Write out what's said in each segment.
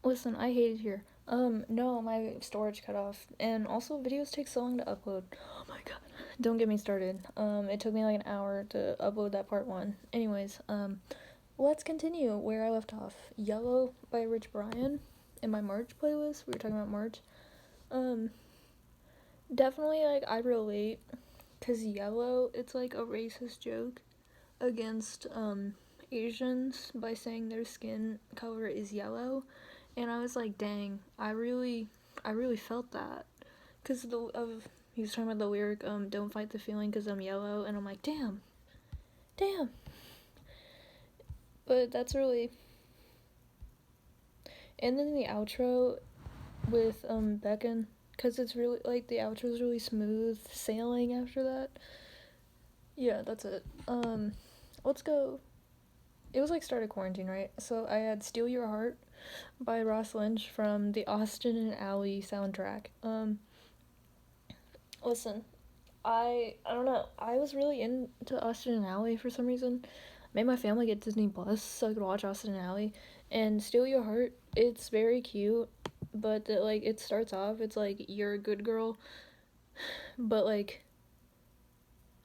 Listen, I hate it here. No, my storage cut off, and also videos take so long to upload. Oh my god. Don't get me started. It took me like an hour to upload that part one. Anyways, let's continue where I left off. Yellow by Rich Brian in my March playlist. We were talking about March. Um, Definitely, like, I relate, because yellow, it's like a racist joke against, Asians by saying their skin color is yellow. And I was like, dang, I really felt that, because he was talking about the lyric, don't fight the feeling because I'm yellow, and I'm like, damn, but that's really, and then the outro with, Bekon, because it's really, like, the outro is really smooth sailing after that. Yeah, that's it. Let's go. It was like start of quarantine, right? So I had Steal Your Heart by Lynch from the Austin and Ally soundtrack. Listen, I don't know. I was really into Austin and Ally for some reason. Made my family get Disney Plus so I could watch Austin and Ally. And Steal Your Heart, it's very cute, but like it starts off, it's like you're a good girl, but like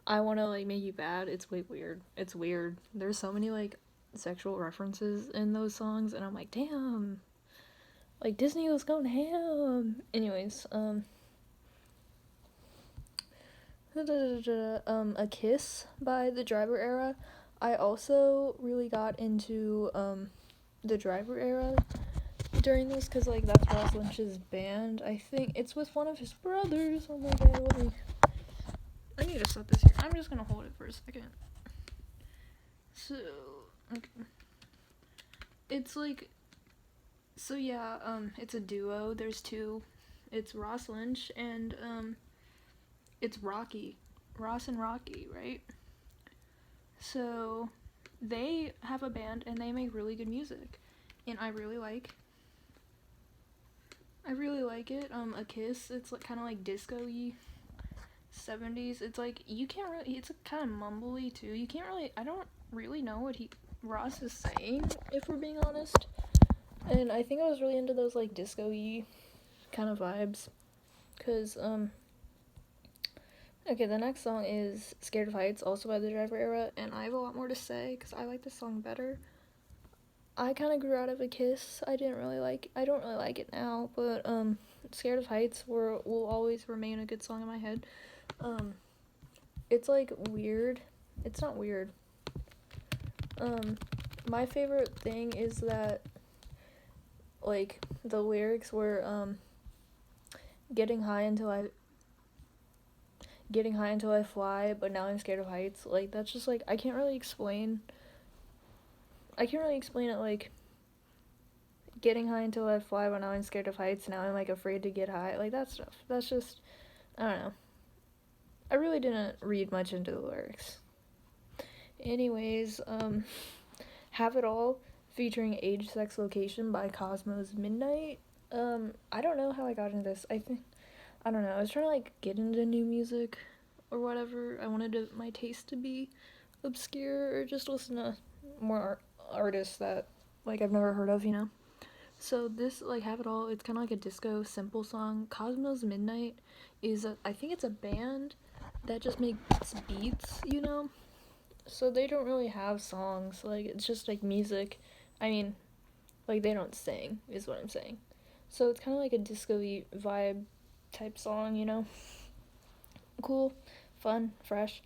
I want to like make you bad. It's way weird. It's weird. There's so many like sexual references in those songs, and I'm like, damn. Like Disney was going ham. Anyways, A Kiss by The Driver Era. I also really got into The Driver Era during this because like that's Lynch's band. I think it's with one of his brothers. Oh my god, I need to set this here. I'm just gonna hold it for a second. So, okay. It's like, so yeah, it's a duo. There's two. It's Lynch and it's Rocky. Ross and Rocky, right? So they have a band and they make really good music. And I really like it. A Kiss, it's like kind of like disco-y 70s. It's like you can't really, it's kind of mumbly too. You can't really, I don't really know what Ross is saying, if we're being honest. And I think I was really into those like disco-y kind of vibes. Cause okay, the next song is Scared of Heights, also by The Driver Era, and I have a lot more to say because I like this song better. I kind of grew out of A Kiss. I don't really like it now, but Scared of Heights will always remain a good song in my head. It's like weird. It's not weird. My favorite thing is that like the lyrics were getting high until I fly, but now I'm scared of heights. Like that's just like I can't really explain it. Like getting high until I fly, but now I'm scared of heights. Now I'm like afraid to get high. Like that stuff. That's just, I don't know. I really didn't read much into the lyrics. Anyways, Have It All featuring Age.Sex.Location by Cosmo's Midnight. I don't know how I got into this. I don't know. I was trying to like get into new music or whatever. I wanted my taste to be obscure or just listen to more artists that like I've never heard of, you know. So this like Have It All, it's kind of like a disco simple song. Cosmo's Midnight is I think it's a band that just makes beats, you know. So they don't really have songs. Like it's just like music. I mean, like they don't sing is what I'm saying. So it's kind of like a disco-y vibe type song, you know. Cool, fun, fresh.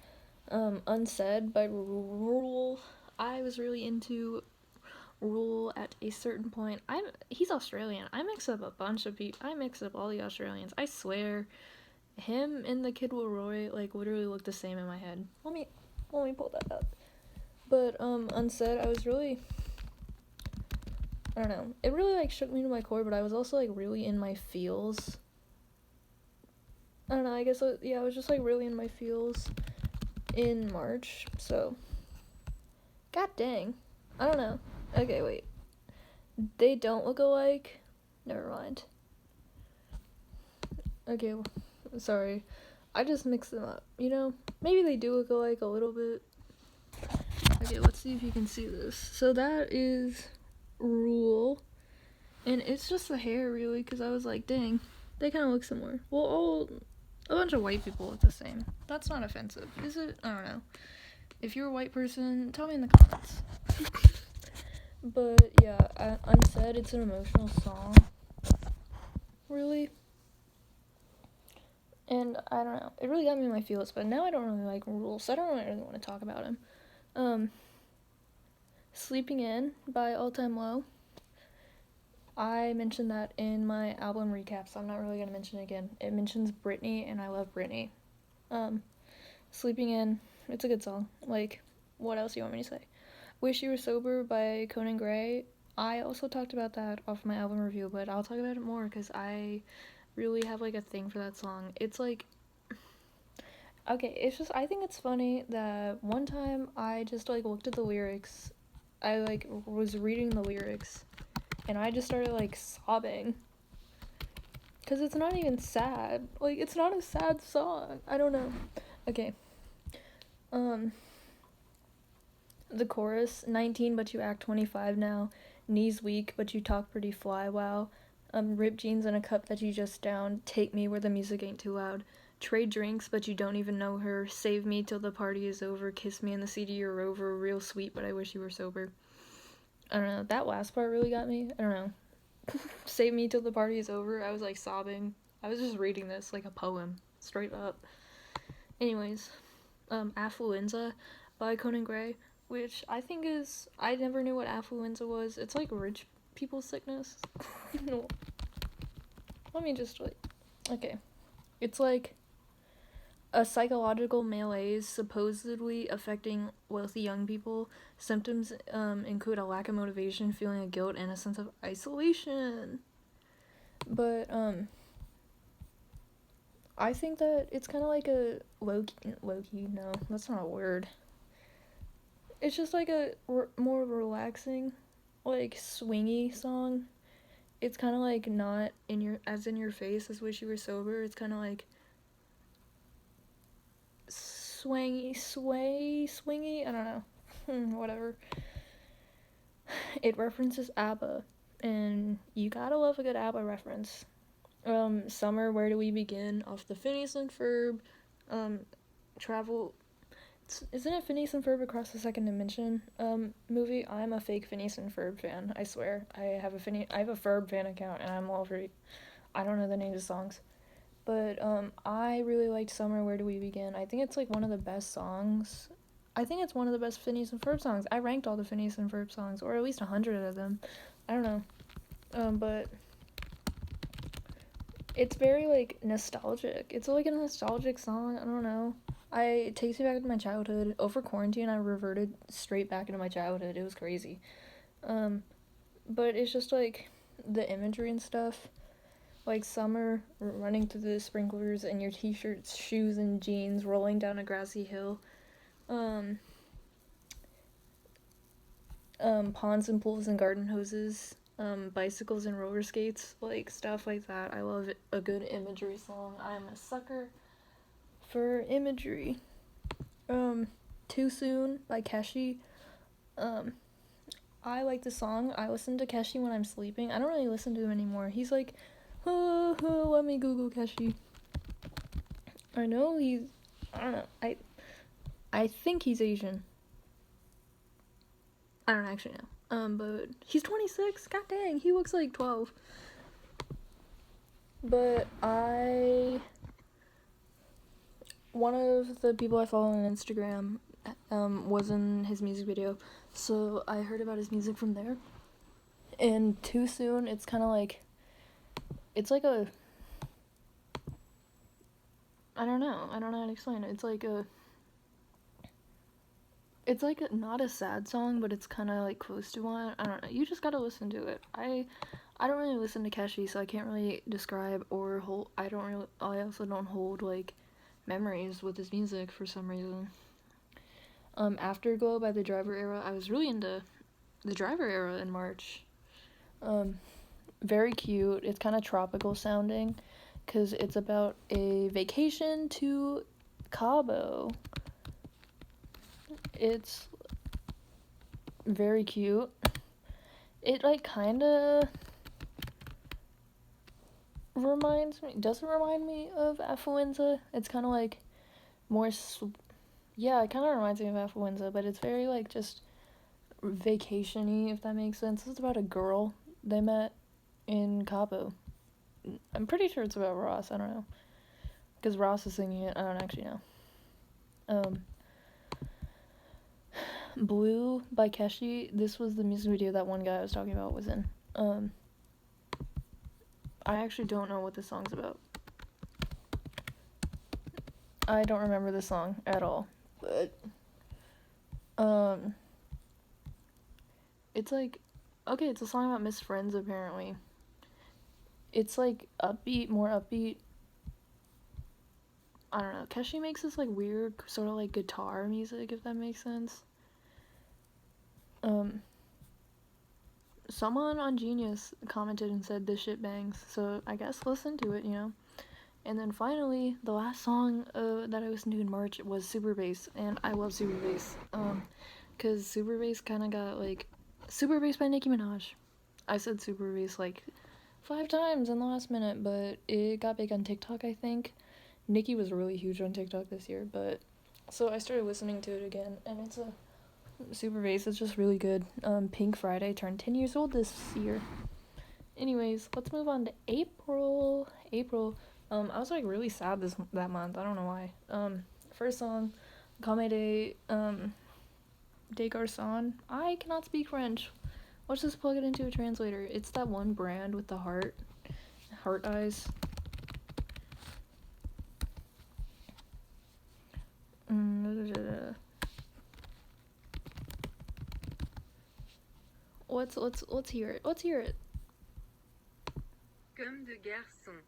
Unsaid by Ruel. I was really into Ruel at a certain point. He's Australian. I mix up a bunch of people. I mix up all the Australians. I swear, him and the Kid Roy like literally look the same in my head. Let me pull that up. But Unsaid, I was really, I don't know. It really like shook me to my core, but I was also like really in my feels. I don't know. I guess I was just like really in my feels in March. So, god dang, I don't know. Okay, wait. They don't look alike? Never mind. Okay, sorry. I just mixed them up, you know? Maybe they do look alike a little bit. Okay, let's see if you can see this. So that is Ruel. And it's just the hair, really, because I was like, dang, they kind of look similar. Well, a bunch of white people look the same. That's not offensive, is it? I don't know. If you're a white person, tell me in the comments. But, yeah, Unsaid, it's an emotional song. Really. And, I don't know. It really got me in my feels, but now I don't really like Ruel, so I don't really want to talk about him. Sleeping In by All Time Low. I mentioned that in my album recap, so I'm not really going to mention it again. It mentions Britney, and I love Britney. Sleeping In, it's a good song. Like, what else do you want me to say? Wish You Were Sober by Conan Gray. I also talked about that off my album review, but I'll talk about it more because I really have, like, a thing for that song. It's, like, okay, it's just, I think it's funny that one time I just, like, looked at the lyrics. I, like, was reading the lyrics, and I just started, like, sobbing. Because it's not even sad. Like, it's not a sad song. I don't know. Okay. The chorus, 19 but you act 25 now. Knees weak but you talk pretty fly, wow. Ripped jeans and a cup that you just downed. Take me where the music ain't too loud. Trade drinks but you don't even know her. Save me till the party is over. Kiss me in the CD or over. Real sweet but I wish you were sober. I don't know, that last part really got me. I don't know. Save me till the party is over. I was like sobbing. I was just reading this like a poem. Straight up. Anyways. Affluenza by Conan Gray, which I think is, I never knew what affluenza was. It's like rich people sickness. No. Let me just, like, okay. It's like a psychological malaise supposedly affecting wealthy young people. Symptoms include a lack of motivation, feeling of guilt, and a sense of isolation. But, I think that it's kind of like a low-key, no, that's not a word. It's just like a more relaxing, like, swingy song. It's kind of like not in your face as Wish You Were Sober. It's kind of like swingy, I don't know. Whatever. It references ABBA, and you gotta love a good ABBA reference. Summer, Where Do We Begin, off the Phineas and Ferb, Travel, isn't it Phineas and Ferb Across the Second Dimension, movie? I'm a fake Phineas and Ferb fan, I swear. I have a Ferb fan account, and I'm already, I don't know the names of songs, but, I really liked Summer, Where Do We Begin. I think it's, like, one of the best songs. I think it's one of the best Phineas and Ferb songs. I ranked all the Phineas and Ferb songs, or at least 100 of them. I don't know, but it's very, like, nostalgic. It's, like, a nostalgic song. I don't know. It takes me back to my childhood. Over quarantine, I reverted straight back into my childhood. It was crazy. But it's just, like, the imagery and stuff. Like, summer, running through the sprinklers in your t-shirts, shoes, and jeans, rolling down a grassy hill. Ponds and pools and garden hoses. Bicycles and roller skates, like, stuff like that. I love a good imagery song. I'm a sucker for imagery. Too Soon by Keshi. I like the song. I listen to Keshi when I'm sleeping. I don't really listen to him anymore. He's like, let me Google Keshi. I know I don't know. I think he's Asian. I don't actually know. But he's 26. God dang, he looks like 12. But one of the people I follow on Instagram, was in his music video, so I heard about his music from there. And Too Soon, it's kind of like, it's like a, I don't know how to explain it. It's like not a sad song, but it's kind of like close to one. I don't know. You just gotta listen to it. I don't really listen to Keshi, so I can't really describe or hold. I also don't hold, like, memories with his music for some reason. Afterglow by The Driver Era. I was really into The Driver Era in March. Very cute. It's kind of tropical sounding, because it's about a vacation to Cabo. It's very cute. It, like, kind of, doesn't remind me of Affluenza. It's kind of like more, yeah, it kind of reminds me of Affluenza, but it's very like just vacation-y, if that makes sense. It's about a girl they met in Cabo. I'm pretty sure it's about Ross. I don't know, because Ross is singing it. I don't actually know. Blue by Keshi. This was the music video that one guy I was talking about was in. I actually don't know what this song's about. I don't remember the song at all, but it's like, okay, it's a song about Miss Friends apparently. It's like upbeat, more upbeat. I don't know. Keshi makes this like weird sort of like guitar music, if that makes sense. Someone on Genius commented and said this shit bangs, so I guess listen to it, you know. And then finally, the last song that I listened to in March was Super Bass, and I love Super Bass. Cause Super Bass kind of got like Super Bass by Nicki Minaj. I said Super Bass like 5 times in the last minute, but it got big on TikTok, I think. Nicki was really huge on TikTok this year, but so I started listening to it again, and it's a Super Bass is just really good. Pink Friday turned 10 years old this year. Anyways, let's move on to April. I was like really sad that month. I don't know why. First song, Comme, de garçon. I cannot speak French. Let's just plug it into a translator. It's that one brand with the heart eyes. Let's hear it. Let's hear it. Comme de garçon.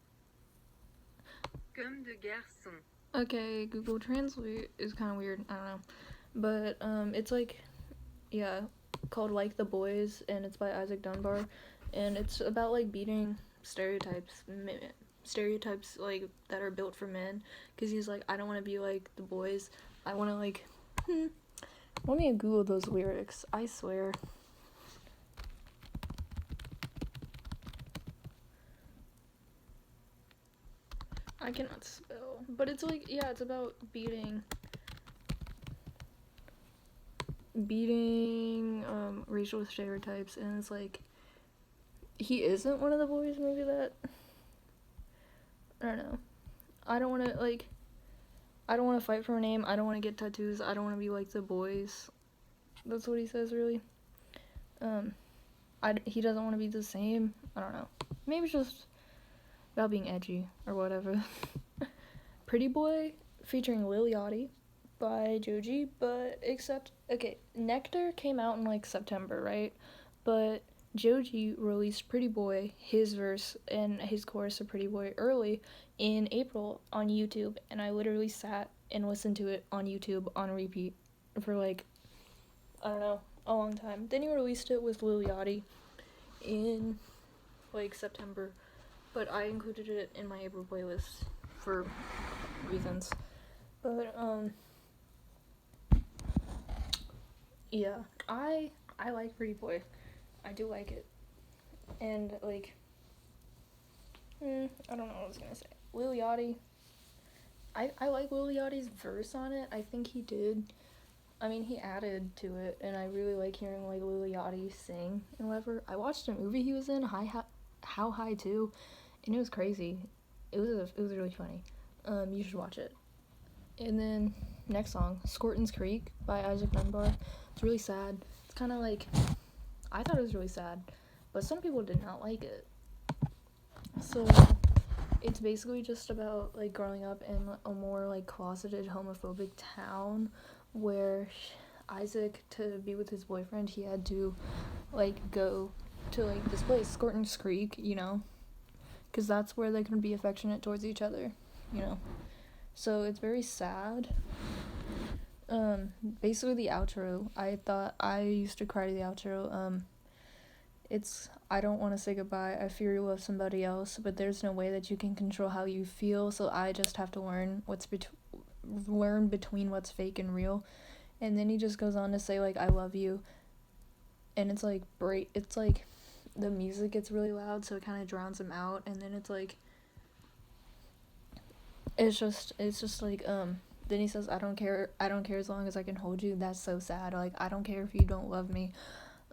Comme de garçon. Okay, Google Translate is kind of weird. I don't know, but it's like, yeah, called Like the Boys, and it's by Isaac Dunbar, and it's about like beating stereotypes like that are built for men, because he's like, I don't want to be like the boys. I want to like, let me Google those lyrics. I swear. I cannot spell, but it's like, yeah, it's about beating racial stereotypes, and it's like, he isn't one of the boys, maybe that, I don't know. I don't want to fight for a name. I don't want to get tattoos. I don't want to be like the boys. That's what he says, really. He doesn't want to be the same. I don't know. Maybe it's just about being edgy or whatever. Pretty Boy featuring Lil Yachty by Joji, but Nectar came out in like September, right? But Joji released Pretty Boy, his verse and his chorus of Pretty Boy early in April on YouTube, and I literally sat and listened to it on YouTube on repeat for like, I don't know, a long time. Then he released it with Lil Yachty in like September, but I included it in my April playlist for reasons. But yeah, I like Pretty Boy. I do like it. And like, I don't know what I was gonna say. Lil Yachty. I like Lil Yachty's verse on it. I think he did. I mean, he added to it, and I really like hearing like Lil Yachty sing and whatever. I watched a movie he was in, How High 2, and it was crazy. It was really funny. You should watch it. And then next song, Scorton's Creek by Isaac Dunbar. It's really sad. It's kind of like, I thought it was really sad, but some people did not like it. So it's basically just about like growing up in a more like closeted homophobic town where Isaac, to be with his boyfriend, he had to like go to like this place, Scorton's Creek, you know, because that's where they can be affectionate towards each other, you know. So it's very sad. Basically the outro, I thought I used to cry to the outro. It's, I don't want to say goodbye, I fear you love somebody else, but there's no way that you can control how you feel, so I just have to learn learn between what's fake and real. And then he just goes on to say like, I love you, and it's like the music gets really loud, so it kind of drowns him out, and then it's like it's just like, then he says, I don't care as long as I can hold you. That's so sad. Like, I don't care if you don't love me.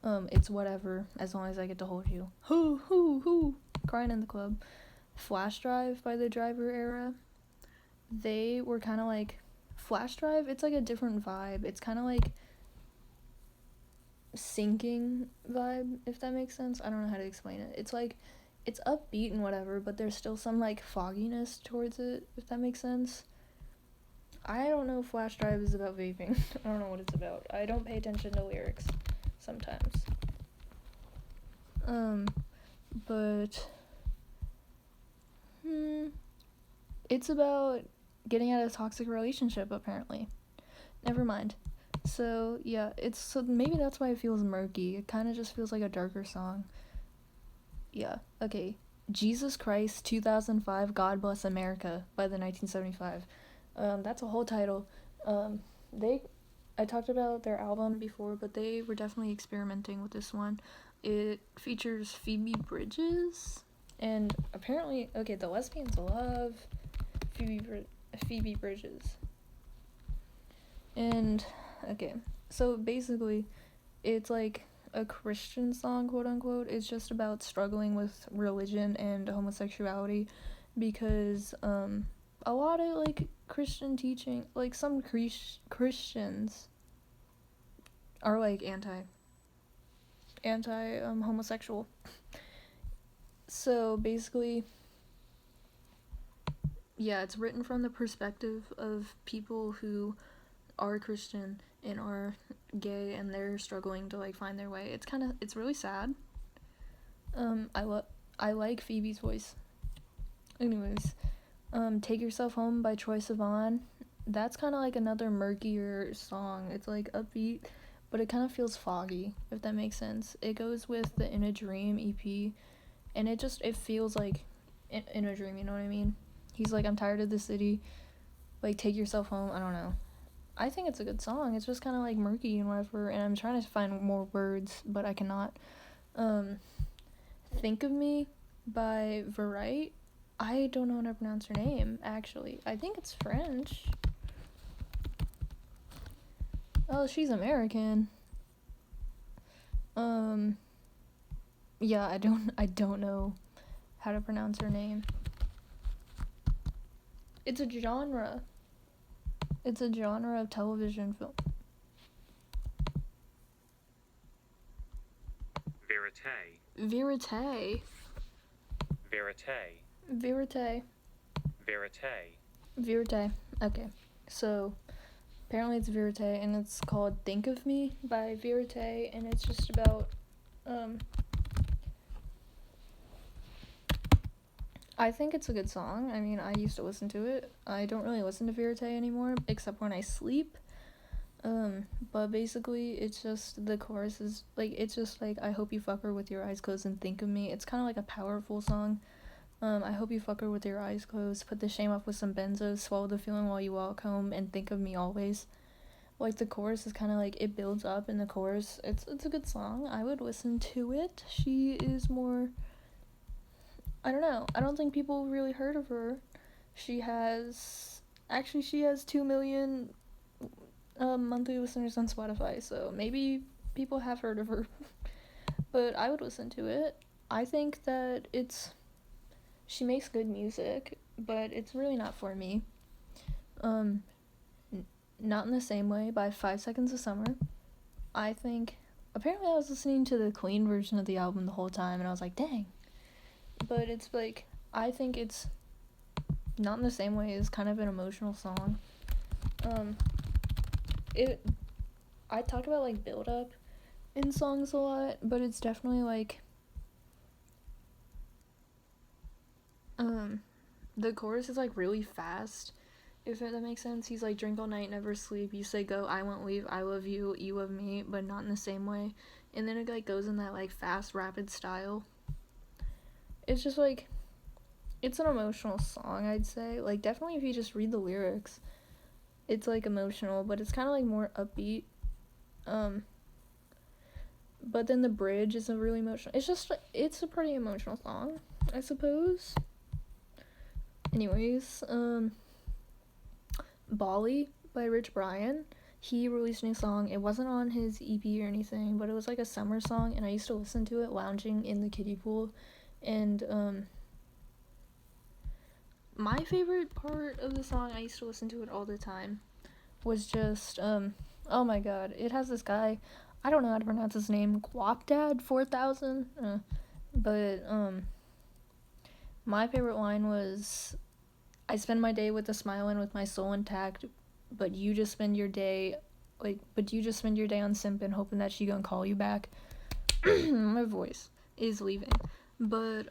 It's whatever, as long as I get to hold you. Hoo, crying in the club. Flash Drive by the Driver era. They were kind of like, Flash Drive, it's like a different vibe. It's kind of like sinking vibe, if that makes sense. I don't know how to explain it. It's like, it's upbeat and whatever, but there's still some like fogginess towards it, if that makes sense. I don't know if Flash Drive is about vaping. I don't know what it's about. I don't pay attention to lyrics sometimes. But it's about getting out of a toxic relationship, apparently. Never mind. So yeah, so maybe that's why it feels murky. It kind of just feels like a darker song. Yeah. Okay. Jesus Christ 2005 God Bless America by the 1975. That's a whole title. I talked about their album before, but they were definitely experimenting with this one. It features Phoebe Bridges, and apparently, okay, the lesbians love Phoebe Bridges. And, okay, so basically, it's like a Christian song, quote unquote. It's just about struggling with religion and homosexuality, because, a lot of, like, Christian teaching, like, some Christians are, like, homosexual. So, basically, yeah, it's written from the perspective of people who are Christian and are gay, and they're struggling to, like, find their way. It's really sad. I like Phoebe's voice. Anyways, Take Yourself Home by Troye Sivan. That's kind of like another murkier song. It's like upbeat, but it kind of feels foggy, if that makes sense. It goes with the In a Dream EP, and it feels like in a dream, you know what I mean? He's like, I'm tired of the city, like, take yourself home. I don't know. I think it's a good song. It's just kind of like murky and whatever, and I'm trying to find more words, but I cannot. Think of Me by Vérité. I don't know how to pronounce her name, actually. I think it's French. Oh, she's American. Yeah, I don't know how to pronounce her name. It's a genre. It's a genre of television film. Vérité. Okay. So, apparently it's Vérité, and it's called Think of Me by Vérité, and it's just about, I think it's a good song. I mean, I used to listen to it. I don't really listen to Vérité anymore, except when I sleep. But basically, it's just, the chorus is, like, it's just, like, I hope you fuck her with your eyes closed and think of me. It's kind of like a powerful song. I hope you fuck her with your eyes closed, put the shame off with some benzos, swallow the feeling while you walk home, and think of me always. Like, the chorus is kind of like, it builds up in the chorus. It's a good song. I would listen to it. She is more, I don't know. I don't think people really heard of her. She has 2 million monthly listeners on Spotify, so maybe people have heard of her. But I would listen to it. I think that she makes good music, but it's really not for me. Not in the Same Way by 5 Seconds of Summer. I think, apparently I was listening to the clean version of the album the whole time, and I was like, dang. But it's like, I think it's Not in the Same Way is kind of an emotional song. I talk about, like, build up in songs a lot, but it's definitely like, the chorus is, like, really fast, if that makes sense. He's like, drink all night, never sleep, you say go, I won't leave, I love you, you love me, but not in the same way. And then it, like, goes in that, like, fast, rapid style. It's just, like, it's an emotional song, I'd say. Like, definitely if you just read the lyrics, it's, like, emotional, but it's kind of, like, more upbeat. But then the bridge is a really emotional, it's a pretty emotional song, I suppose. Anyways, BALI by Rich Brian. He released a new song. It wasn't on his EP or anything, but it was like a summer song, and I used to listen to it lounging in the kiddie pool. And my favorite part of the song, I used to listen to it all the time, was just oh my god, it has this guy, I don't know how to pronounce his name, Guapdad 4000, but my favorite line was, I spend my day with a smile and with my soul intact, but you just spend your day on simping, hoping that she gonna call you back. My voice is leaving. But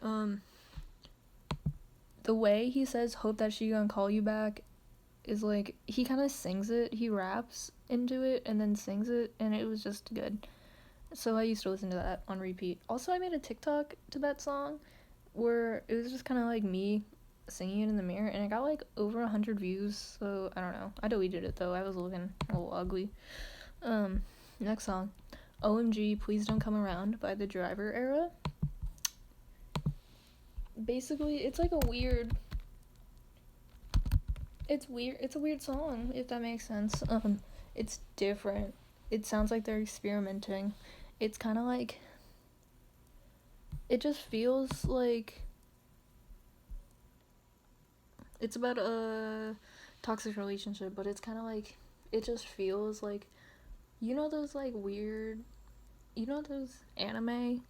the way he says hope that she gonna call you back is like, he kind of sings it, he raps into it and then sings it, and it was just good. So I used to listen to that on repeat. Also, I made a TikTok to that song where it was just kind of like me singing it in the mirror, and it got like over 100 views, so I don't know. I deleted it though, I was looking a little ugly. Next song, OMG Please Don't Come Around by the Driver Era. Basically, it's like a weird, it's a weird song, if that makes sense. It's different. It sounds like they're experimenting. It's kind of like, it just feels like it's about a toxic relationship, but it's kind of like, it just feels like, you know those like weird, you know those anime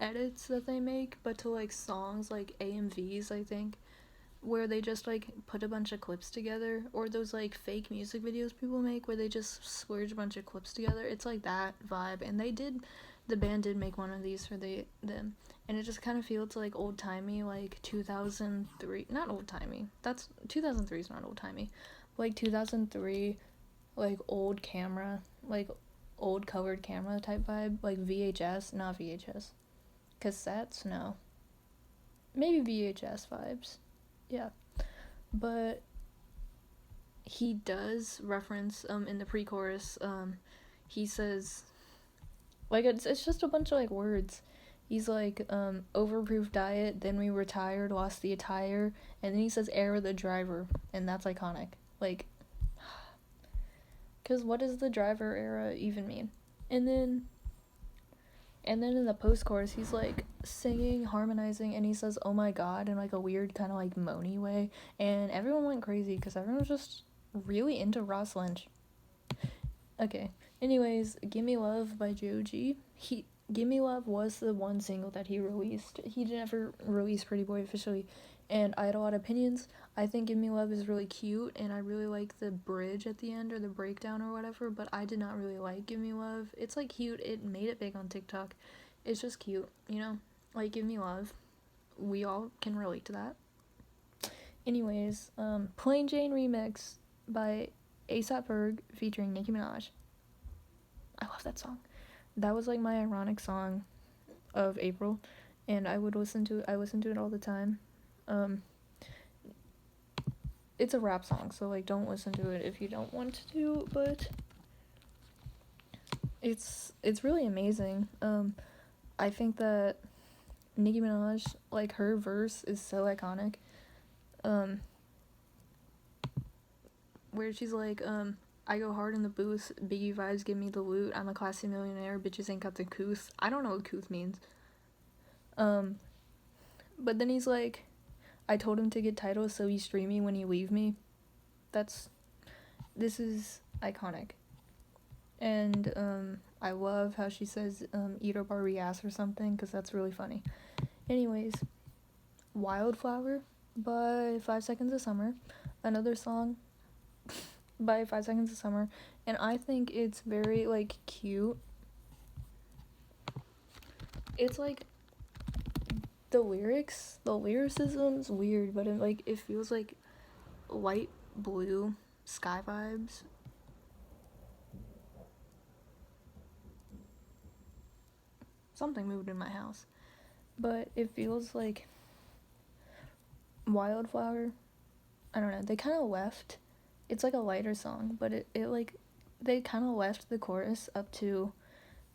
edits that they make, but to like songs, like AMVs, I think, where they just like put a bunch of clips together, or those like fake music videos people make where they just splurge a bunch of clips together. It's like that vibe, and the band did make one of these for them, and it just kind of feels like old-timey, like 2003, not old-timey, that's 2003 is not old-timey, like 2003, like old camera, like old colored camera type vibe, like VHS, not VHS, cassettes, no, maybe VHS vibes, yeah. But he does reference in the pre-chorus, he says, like, it's just a bunch of like words. He's like, overproof diet, then we retired, lost the attire, and then he says era the driver, and that's iconic. Like, because what does the driver era even mean? And then in the post-chorus, he's like singing, harmonizing, and he says oh my god in like a weird kind of like moany way, and everyone went crazy because everyone was just really into Ross Lynch. Okay, anyways, Gimme Love by Joji. Gimme Love was the one single that he released. He never released Pretty Boy officially, and I had a lot of opinions. I think Gimme Love is really cute, and I really like the bridge at the end, or the breakdown or whatever, but I did not really like Gimme Love. It's like cute, it made it big on TikTok. It's just cute, you know? Like, Gimme Love. We all can relate to that. Anyways, Plain Jane Remix by A$AP Ferg featuring Nicki Minaj. I love that song. That was like my ironic song of April, and I listen to it all the time. It's a rap song, so like don't listen to it if you don't want to, but it's really amazing. I think that Nicki Minaj, like, her verse is so iconic. Where she's like, I go hard in the booth, Biggie vibes give me the loot, I'm a classy millionaire, bitches ain't got the couth. I don't know what couth means. But then he's like, I told him to get titles so he's streamy when he leave me. This is iconic. And, I love how she says, eat up our ass or something, because that's really funny. Anyways, Wildflower by 5 Seconds of Summer, another song by 5 Seconds of Summer, and I think it's very, like, cute. It's like, the lyricism's weird, but it feels like light blue sky vibes. Something moved in my house, but it feels like Wildflower, I don't know, they kind of left, it's like a lighter song, but it like, they kind of left the chorus up to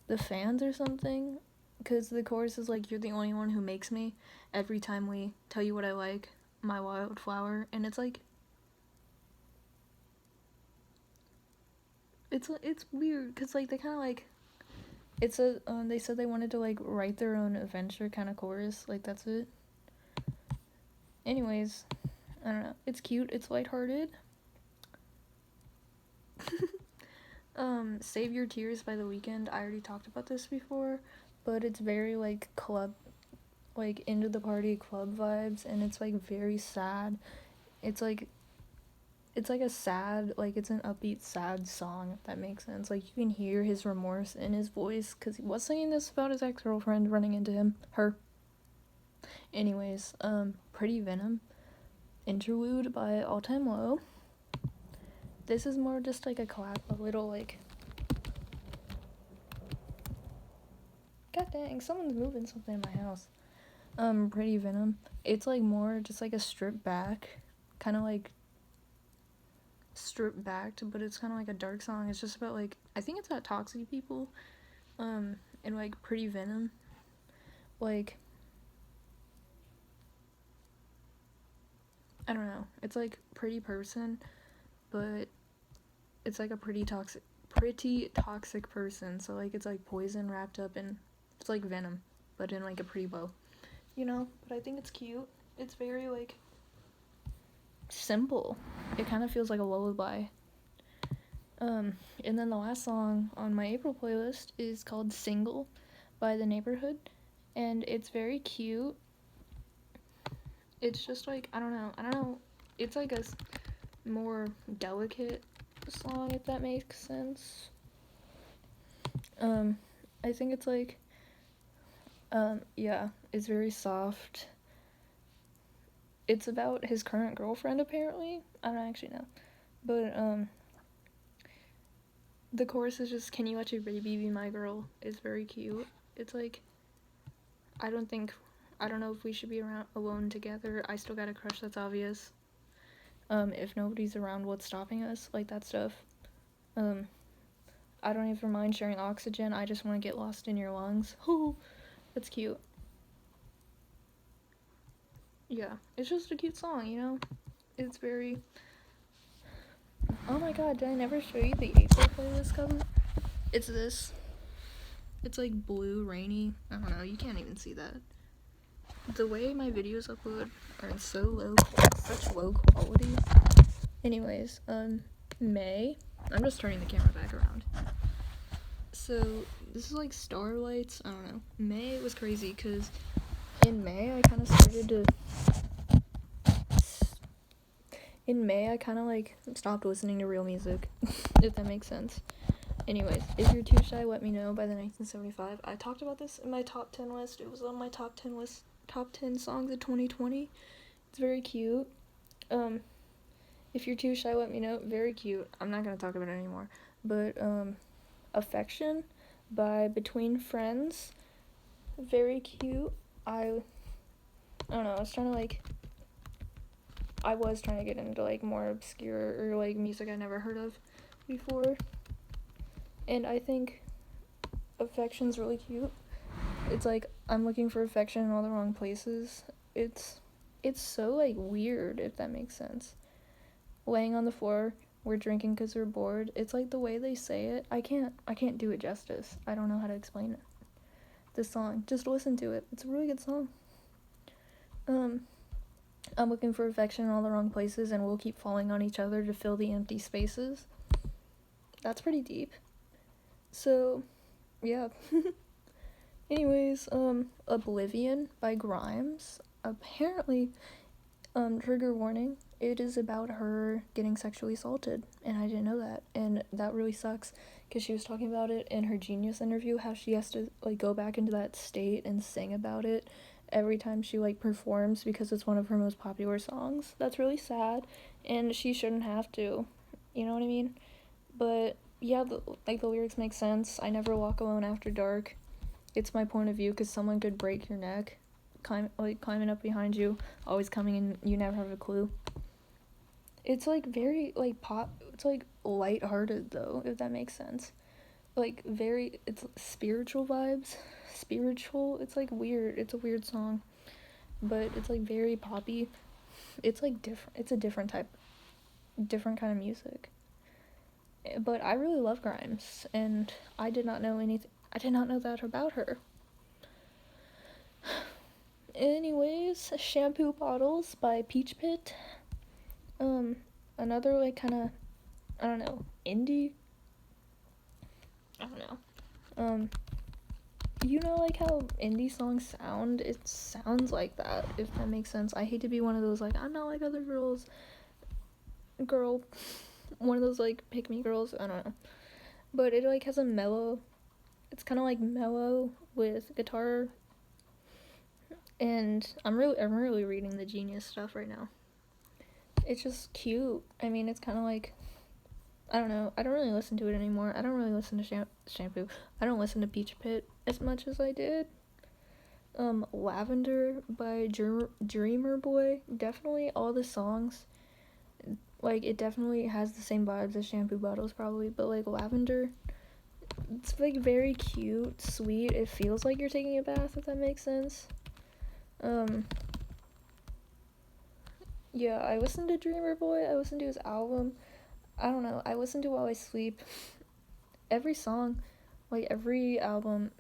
the fans or something, because the chorus is like, you're the only one who makes me, every time we tell you what I like, my wildflower, and it's like, It's weird because like they kind of like it's a they said they wanted to like write their own adventure kind of chorus, like that's it. Anyways, I don't know. It's cute. It's lighthearted. Save Your Tears by The Weeknd. I already talked about this before, but it's very like club, like into the party club vibes, and it's like very sad. It's like a sad, like it's an upbeat sad song, if that makes sense. Like you can hear his remorse in his voice because he was singing this about his ex-girlfriend running into her. Anyways, Pretty Venom, Interlude by All Time Low. This is more just like a little like, god dang, someone's moving something in my house. Pretty Venom. It's like more just like a stripped back, kind of like stripped backed, but it's kind of like a dark song. It's just about like, I think it's about toxic people, and like Pretty Venom, like, I don't know, it's like pretty person, but it's like a pretty toxic person, so like it's like poison wrapped up in, it's like venom, but in like a pretty bow, you know. But I think it's cute. It's very like simple. It kind of feels like a lullaby. And then the last song on my April playlist is called Single by The Neighborhood, and it's very cute. It's just like, I don't know, it's like a more delicate song, if that makes sense. I think it's like, yeah, it's very soft. It's about his current girlfriend, apparently. I don't actually know. But, the chorus is just, can you let your baby be my girl? It's very cute. It's like, I don't know if we should be alone together. I still got a crush, that's obvious. If nobody's around, what's stopping us? Like, that stuff. I don't even mind sharing oxygen. I just want to get lost in your lungs. That's cute. Yeah, it's just a cute song, you know? It's very... Oh my god, did I never show you the April playlist cover? It's this. It's like blue, rainy. I don't know, you can't even see that. The way my videos upload are in such low quality. Anyways, May. I'm just turning the camera back around. So, this is like starlights. I don't know. May was crazy because in May I kind of like stopped listening to real music, if that makes sense. Anyways, If You're Too Shy, Let Me Know by the 1975. I talked about this in my top 10 list. It was on my top 10 songs of 2020. It's very cute. If You're Too Shy, Let Me Know, very cute. I'm not gonna talk about it anymore. But, Affection by Between Friends, very cute. I don't know, I was trying to get into like more obscure or like music I never heard of before, and I think Affection's really cute. It's like, I'm looking for affection in all the wrong places. It's so like weird, if that makes sense. Laying on the floor, we're drinking because we're bored. It's like the way they say it, I can't do it justice. I don't know how to explain it. This song, just listen to it. It's a really good song. I'm looking for affection in all the wrong places, and we'll keep falling on each other to fill the empty spaces. That's pretty deep. So, yeah. Anyways, Oblivion by Grimes. Apparently, trigger warning, it is about her getting sexually assaulted, and I didn't know that, and that really sucks, because she was talking about it in her Genius interview, how she has to, like, go back into that state and sing about it every time she, like, performs, because it's one of her most popular songs. That's really sad, and she shouldn't have to, you know what I mean? But, yeah, the lyrics make sense. I never walk alone after dark. It's my point of view, because someone could break your neck, climbing up behind you, always coming in, you never have a clue. It's, like, very, like, it's, like, lighthearted, though, if that makes sense. Like, it's spiritual vibes. It's, like, weird. It's a weird song. But it's, like, very poppy. It's, like, different. It's a different kind of music. But I really love Grimes, and I did not know anything. I did not know that about her. Anyways, Shampoo Bottles by Peach Pit. Another like kind of, I don't know, indie. I don't know. You know like how indie songs sound? It sounds like that, if that makes sense. I hate to be one of those like, I'm not like other girls. Girl. One of those like pick me girls. I don't know. But it like has a mellow. It's kind of like mellow with guitar. And I'm really reading the Genius stuff right now. It's just cute. I mean, it's kind of like, I don't know. I don't really listen to it anymore. I don't really listen to Shampoo. I don't listen to Peach Pit as much as I did. Lavender by Dreamer Boy. Definitely all the songs, like, it definitely has the same vibes as Shampoo Bottles probably, but like Lavender, it's like very cute, sweet. It feels like you're taking a bath, if that makes sense. Yeah, I listened to Dreamer Boy. I listened to his album. I don't know. I listen to while I sleep. Every song, like every album,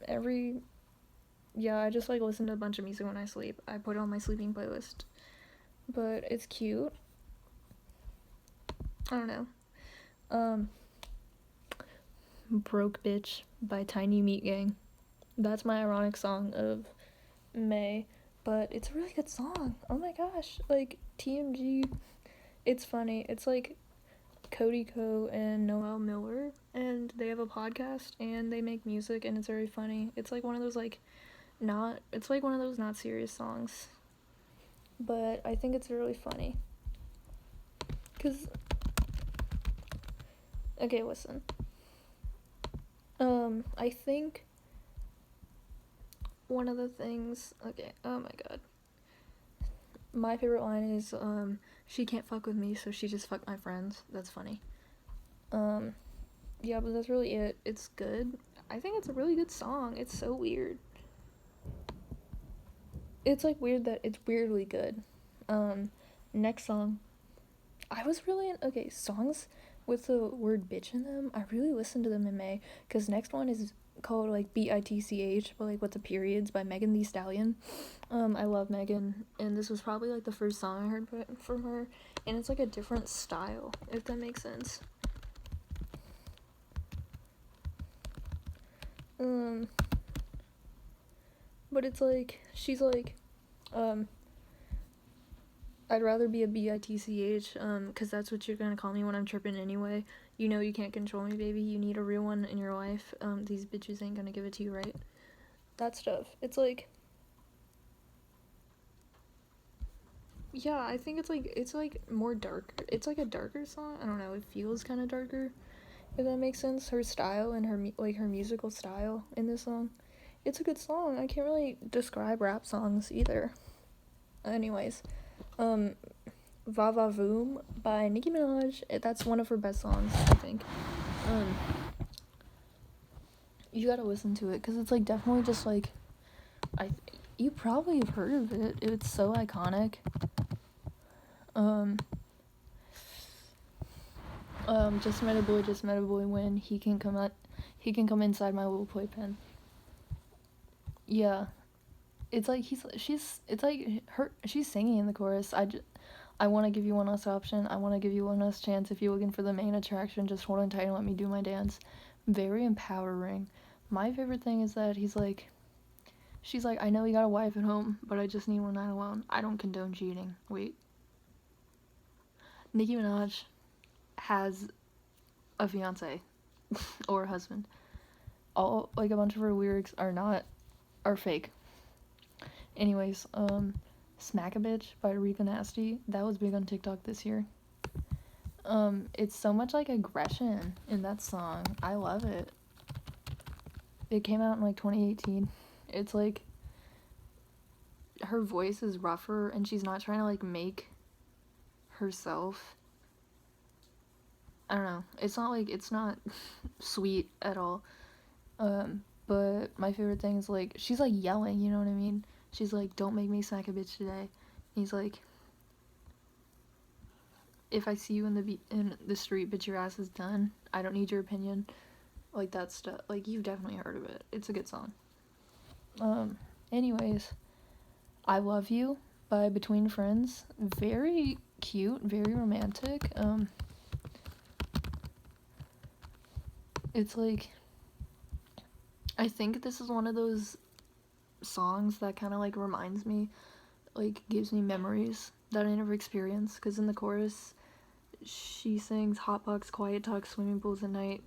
yeah, I just like listen to a bunch of music when I sleep. I put it on my sleeping playlist. But it's cute. I don't know. Broke Bitch by Tiny Meat Gang. That's my ironic song of May. But it's a really good song. Oh my gosh. Like, TMG, it's funny. It's like Cody Co and Noel Miller, and they have a podcast, and they make music, and it's very funny. It's like one of those, like, not serious songs. But I think it's really funny. Because, okay, listen. I think one of the things, okay, oh my god. My favorite line is, she can't fuck with me, so she just fucked my friends. That's funny. Yeah, but that's really it. It's good. I think it's a really good song. It's so weird. It's like weird that it's weirdly good. Next song. I was really okay, songs with the word bitch in them. I really listened to them in May, because next one is called like B.I.T.C.H, but like with the periods, by Megan Thee Stallion. I love Megan, and this was probably like the first song I heard from her, and it's like a different style, if that makes sense. But it's like, she's like, I'd rather be a B.I.T.C.H, because that's what you're gonna call me when I'm tripping anyway. You know you can't control me, baby. You need a real one in your life. These bitches ain't gonna give it to you, right? That stuff. It's like, yeah, I think it's like more dark. It's like a darker song. I don't know. It feels kind of darker, if that makes sense. Her style and her musical style in this song. It's a good song. I can't really describe rap songs either. Anyways, Va Va Voom by Nicki Minaj. That's one of her best songs, I think. You gotta listen to it, because it's like definitely just like, you probably have heard of it. It's so iconic. Just met a boy when he can come inside my little playpen. Yeah. It's like she's singing in the chorus. I want to give you one last option. I want to give you one last chance. If you're looking for the main attraction, just hold on tight and let me do my dance. Very empowering. My favorite thing is that she's like, I know you got a wife at home, but I just need one night alone. I don't condone cheating. Wait. Nicki Minaj has a fiance or a husband. All, like, a bunch of her lyrics are fake. Anyways, Smack a Bitch by Rika Nasty. That was big on TikTok this year. It's so much like aggression in that song. I love it. It came out in like 2018. It's like, her voice is rougher, and she's not trying to like make herself, I don't know, it's not sweet at all. But my favorite thing is like, she's like yelling, you know what I mean? She's like, don't make me smack a bitch today. And he's like, if I see you in the street, but your ass is done, I don't need your opinion. Like, that stuff. Like, you've definitely heard of it. It's a good song. Anyways, I Love You by Between Friends. Very cute, very romantic. It's like, I think this is one of those songs that kind of like reminds me, like, gives me memories that I never experienced, because in the chorus she sings hot box, quiet talk, swimming pools at night,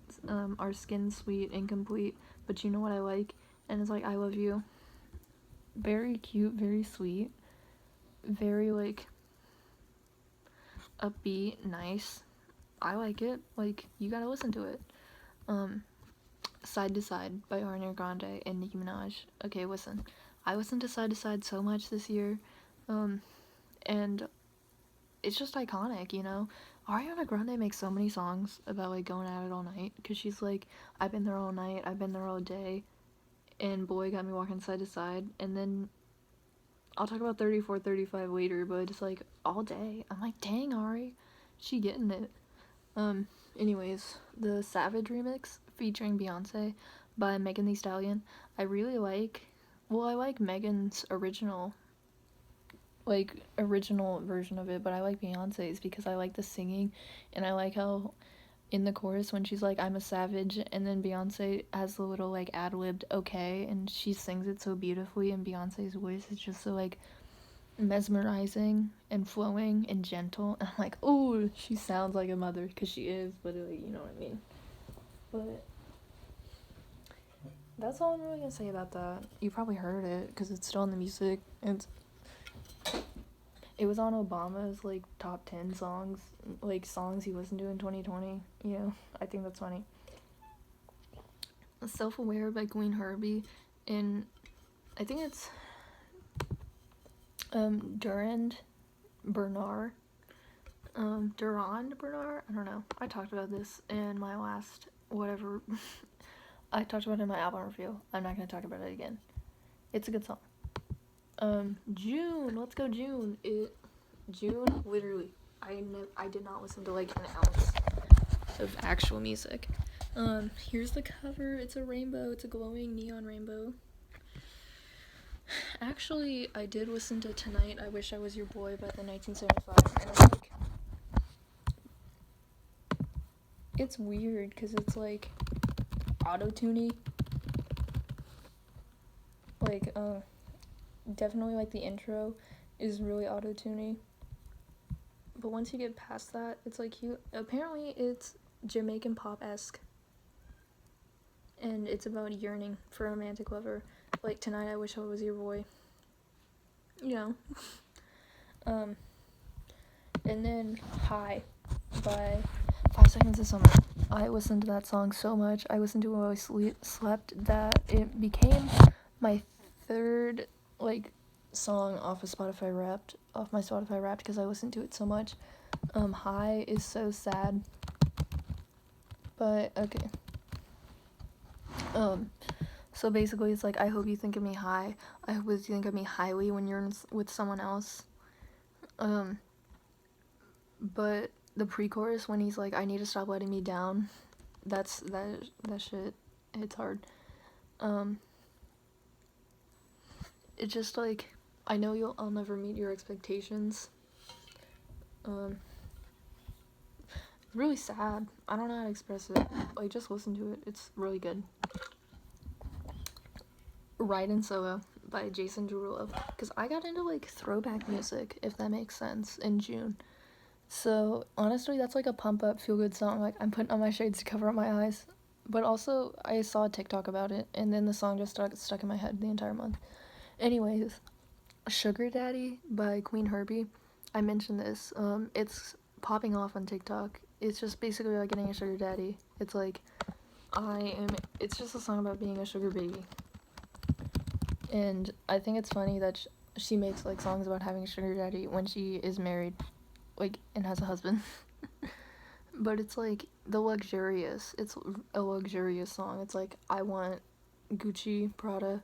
our skin sweet, incomplete, but you know what I like, and it's like, I love you. Very cute, very sweet, very like upbeat, nice. I like it. Like, you gotta listen to it. Side to Side by Ariana Grande and Nicki Minaj. Okay, listen. I listened to Side to Side so much this year, and it's just iconic, you know? Ariana Grande makes so many songs about, like, going at it all night, because she's like, I've been there all night, I've been there all day, and boy, got me walking side to side, and then I'll talk about 34, 35 later, but it's like, all day. I'm like, dang, Ari, she getting it. Anyways, the Savage remix featuring Beyonce by Megan Thee Stallion, I really like. Well, I like Megan's original version of it, but I like Beyonce's because I like the singing, and I like how in the chorus when she's like, I'm a savage, and then Beyonce has the little like ad-libbed okay, and she sings it so beautifully, and Beyonce's voice is just so like mesmerizing and flowing and gentle, and I'm like, oh, she sounds like a mother, because she is, but like, you know what I mean. But that's all I'm really gonna say about that. You probably heard it because it's still in the music. It was on Obama's like top 10 songs, like songs he listened to in 2020. You know, I think that's funny. Self-Aware by Queen Herbie, and I think it's Durand Bernard. Durand Bernard? I don't know. I talked about this in my last whatever. I talked about it in my album review. I'm not gonna talk about it again. It's a good song. June. Let's go June. June, literally. I did not listen to like an ounce of actual music. Here's the cover. It's a rainbow. It's a glowing neon rainbow. Actually, I did listen to Tonight I Wish I Was Your Boy by the 1975, and I'm like, it's weird because it's like auto-tuney. Like, definitely like the intro is really auto-tuney. But once you get past that, it's like apparently it's Jamaican pop-esque. And it's about yearning for a romantic lover. Like, Tonight I Wish I Was Your Boy. You know. And then High by 5 Seconds of Summer. I listened to that song so much. I listened to it while I slept that it became my third, like, song off my Spotify Wrapped, because I listened to it so much. High is so sad. But, okay. So basically it's like, I hope you think of me high. I hope you think of me highly when you're with someone else. But the pre-chorus when he's like, I need to stop letting me down, that shit, it's hard. It's just like, I know I'll never meet your expectations. Really sad. I don't know how to express it. Like, just listen to it. It's really good. Ride in Solo by Jason Derulo. Because I got into, like, throwback music, if that makes sense, in June. So, honestly, that's, like, a pump-up, feel-good song. Like, I'm putting on my shades to cover up my eyes. But also, I saw a TikTok about it, and then the song just stuck in my head the entire month. Anyways, Sugar Daddy by Queen Herbie. I mentioned this. It's popping off on TikTok. It's just basically like getting a sugar daddy. It's like, it's just a song about being a sugar baby. And I think it's funny that she makes, like, songs about having a sugar daddy when she is married, like, and has a husband. But it's, like, it's a luxurious song. It's like, I want Gucci, Prada,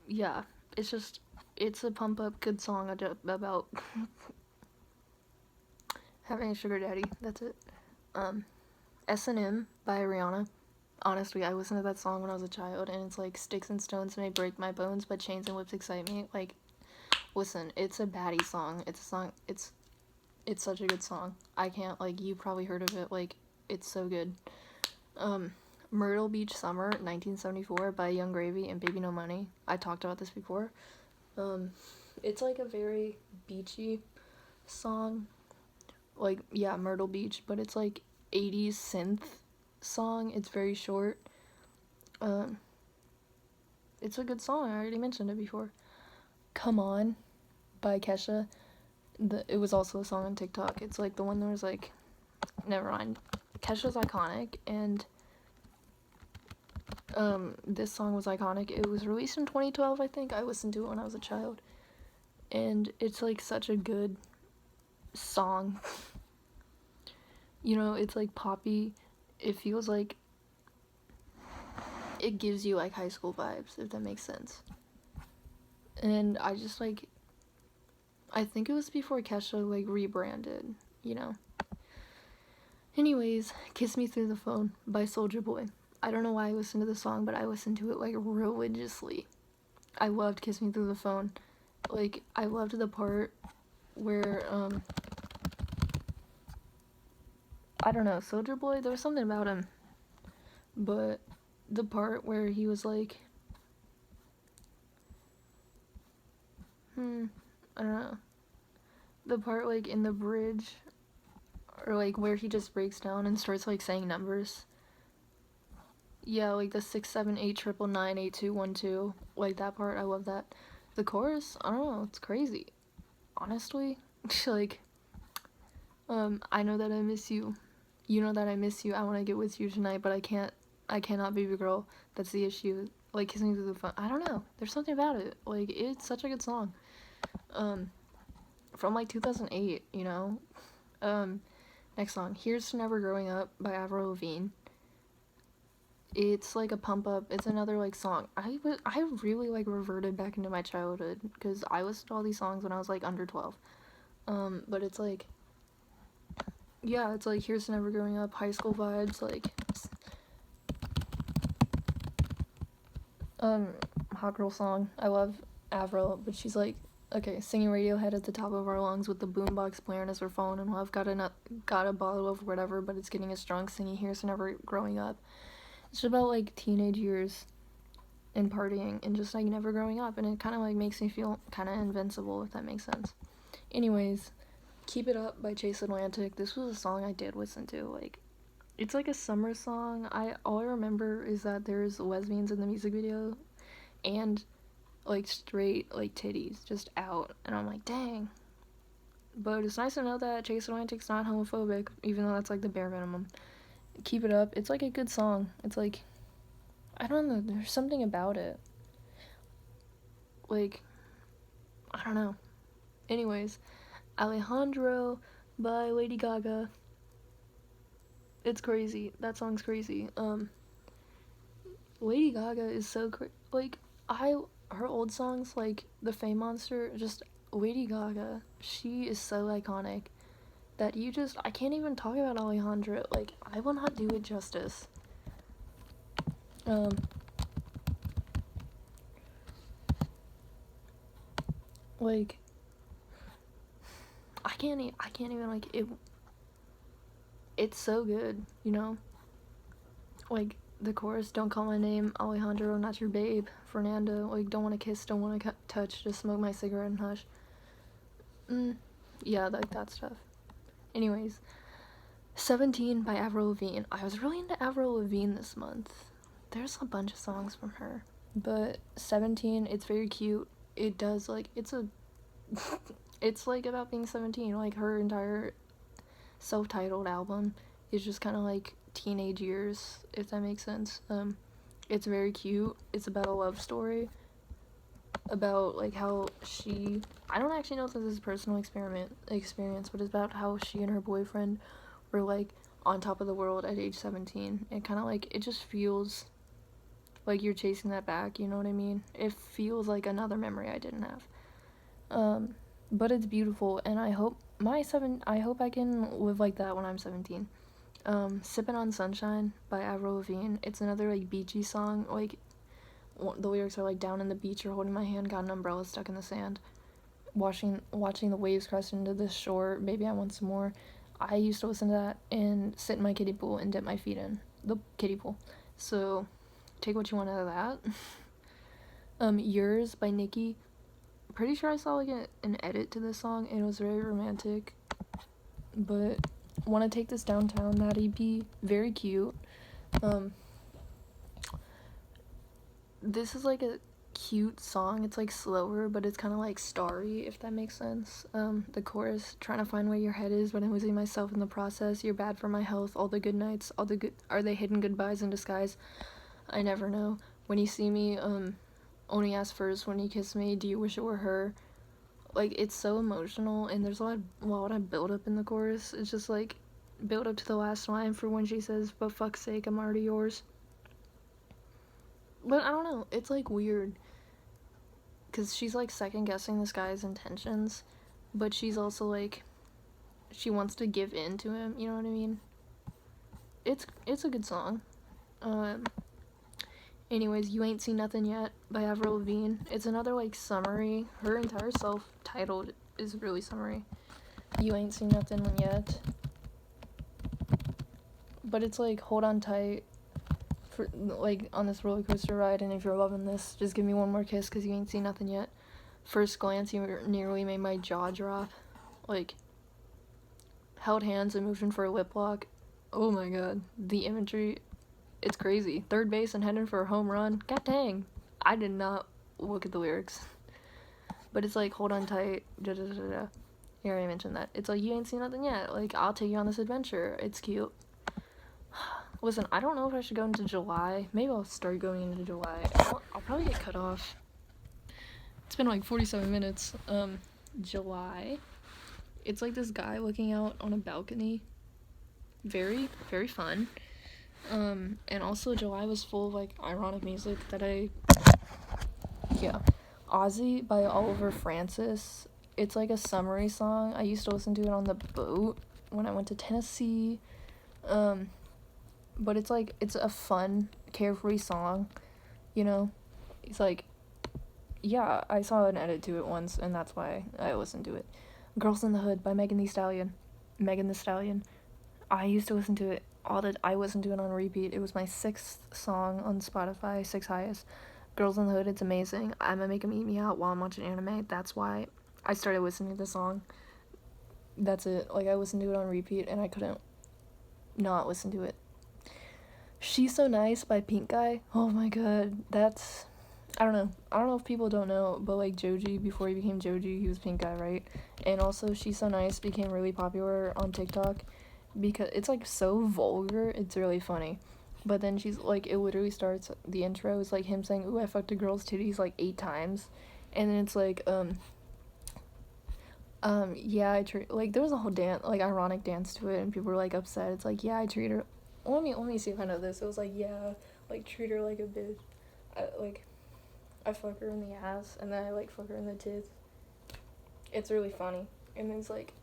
yeah, it's just It's a pump up good song about having a sugar daddy. That's it. S&M by Rihanna. Honestly, I listened to that song when I was a child, and it's like sticks and stones may break my bones, but chains and whips excite me. Like, listen, it's a baddie song. It's a song. It's such a good song. I can't, like, you probably heard of it. Like, it's so good. Myrtle Beach Summer 1974 by Young Gravy and Baby No Money. I talked about this before. It's like a very beachy song. Like, yeah, Myrtle Beach, but it's like 80s synth song. It's very short. It's a good song. I already mentioned it before. Come On by Kesha. It was also a song on TikTok. It's like the one that was like, never mind. Kesha's iconic, and this song was iconic. It was released in 2012, I think. I listened to it when I was a child, and it's like such a good song. You know, it's like poppy. It feels like it gives you like high school vibes, if that makes sense. And I just like, I think it was before Kesha like rebranded, you know. Anyways, Kiss Me Through the Phone by Soulja Boy. I don't know why I listened to the song, but I listened to it like religiously. I loved Kiss Me Through the Phone. Like, I loved the part where I don't know, Soulja Boy, there was something about him. But the part where he was like, I don't know. The part like in the bridge, or like where he just breaks down and starts like saying numbers. Yeah, like the 67899981212. Like that part, I love that. The chorus, I don't know, it's crazy. Honestly, like, I know that I miss you. You know that I miss you. I want to get with you tonight, but I can't. I cannot, baby girl. That's the issue. Like, Kissing Through the Phone. I don't know. There's something about it. Like, it's such a good song. From like 2008, you know. Next song, Here's to Never Growing Up by Avril Lavigne. It's like a pump up. It's another like song. I really like reverted back into my childhood because I listened to all these songs when I was like under 12. But it's like, yeah, it's like Here's to Never Growing Up, high school vibes, like hot girl song. I love Avril, but she's like, okay, singing Radiohead at the top of our lungs with the boombox blaring as we're falling in love. Got a bottle of whatever, but it's getting us drunk. Singing Here's to Never Growing Up. It's about like teenage years and partying and just like never growing up, and it kind of like makes me feel kind of invincible, if that makes sense. Anyways, Keep It Up by Chase Atlantic. This was a song I did listen to. Like, it's like a summer song. All I remember is that there's lesbians in the music video and like straight like titties just out, and I'm like, dang. But it's nice to know that Chase Atlantic's not homophobic, even though that's like the bare minimum. Keep It Up. It's like a good song. It's like, I don't know, there's something about it. Like, I don't know. Anyways, Alejandro by Lady Gaga. It's crazy. That song's crazy. Lady Gaga is so like, her old songs, like The Fame Monster, just Lady Gaga, she is so iconic that I can't even talk about Alejandro. Like, I will not do it justice. Like, I can't even, like, it's so good, you know? Like, the chorus, don't call my name, Alejandro, not your babe, Fernando, like, don't want to kiss, don't want to touch, just smoke my cigarette and hush. Yeah, like, that stuff. Anyways, 17 by Avril Lavigne. I was really into Avril Lavigne this month. There's a bunch of songs from her, but 17, it's very cute. It does, like, it's like about being 17. Like, her entire self-titled album is just kind of like teenage years, if that makes sense. It's very cute. It's about a love story about like how I don't actually know if this is a personal experience, but it's about how she and her boyfriend were like on top of the world at age 17. And kind of like, it just feels like you're chasing that back, you know what I mean? It feels like another memory I didn't have. But it's beautiful, and I hope I can live like that when I'm 17. Sippin' on Sunshine by Avril Lavigne. It's another, like, beachy song. Like, the lyrics are, like, down in the beach, you're holding my hand, got an umbrella stuck in the sand. Watching the waves crash into the shore, maybe I want some more. I used to listen to that and sit in my kiddie pool and dip my feet in the kiddie pool. So, take what you want out of that. Yours by Nicki. Pretty sure I saw, like, an edit to this song, and it was very romantic. But want to take this downtown, that EP, very cute. This is like a cute song. It's like slower, but it's kind of like starry, if that makes sense. The chorus, trying to find where your head is, but I'm losing myself in the process. You're bad for my health. All the good nights, all the good, are they hidden goodbyes in disguise? I never know. When you see me, only ask first. When you kiss me, do you wish it were her? Like, it's so emotional, and there's a lot of build up in the chorus. It's just like build up to the last line for when she says, "But fuck's sake, I'm already yours." But I don't know, it's like weird, because she's like second guessing this guy's intentions, but she's also like, she wants to give in to him, you know what I mean? It's a good song. Anyways, You Ain't Seen Nothing Yet by Avril Lavigne. It's another like summary. Her entire self-titled is really summary. You ain't seen nothing yet. But it's like, hold on tight for like on this roller coaster ride, and if you're loving this, just give me one more kiss, cause you ain't seen nothing yet. First glance, you nearly made my jaw drop. Like, held hands and moved in for a lip lock. Oh my god, the imagery, it's crazy. Third base and heading for a home run. God dang, I did not look at the lyrics. But it's like, hold on tight. Da da da da. Here, I mentioned that. It's like, you ain't seen nothing yet. Like, I'll take you on this adventure. It's cute. Listen, I don't know if I should go into July. Maybe I'll start going into July. I'll probably get cut off. It's been like 47 minutes. July. It's like this guy looking out on a balcony. Very, very fun. And also July was full of like ironic music that Ozzy by Oliver Francis. It's like a summary song. I used to listen to it on the boat when I went to Tennessee. But it's like, it's a fun, carefree song, you know? It's like, yeah, I saw an edit to it once, and that's why I listened to it. Girls in the Hood by Megan Thee Stallion. I used to listen to it I listened to it on repeat. It was my 6th song on Spotify, 6th highest. Girls in the Hood, it's amazing. I'm gonna make them eat me out while I'm watching anime. That's why I started listening to the song. That's it. Like, I listened to it on repeat, and I couldn't not listen to it. She's So Nice by Pink Guy. Oh my god, that's, I don't know if people don't know, but like Joji, before he became Joji, he was Pink Guy, right? And also She's So Nice became really popular on TikTok because it's like so vulgar, it's really funny. But then she's like, it literally starts, the intro is like him saying, "Ooh, I fucked a girl's titties" like 8 times. And then it's like, yeah, like, there was a whole dance, like, ironic dance to it, and people were, like, upset. It's like, yeah, I treat her, let me see if I know this. It was like, yeah, like, treat her like a bitch. I fuck her in the ass, and then I, like, fuck her in the tits. It's really funny. And then it's like,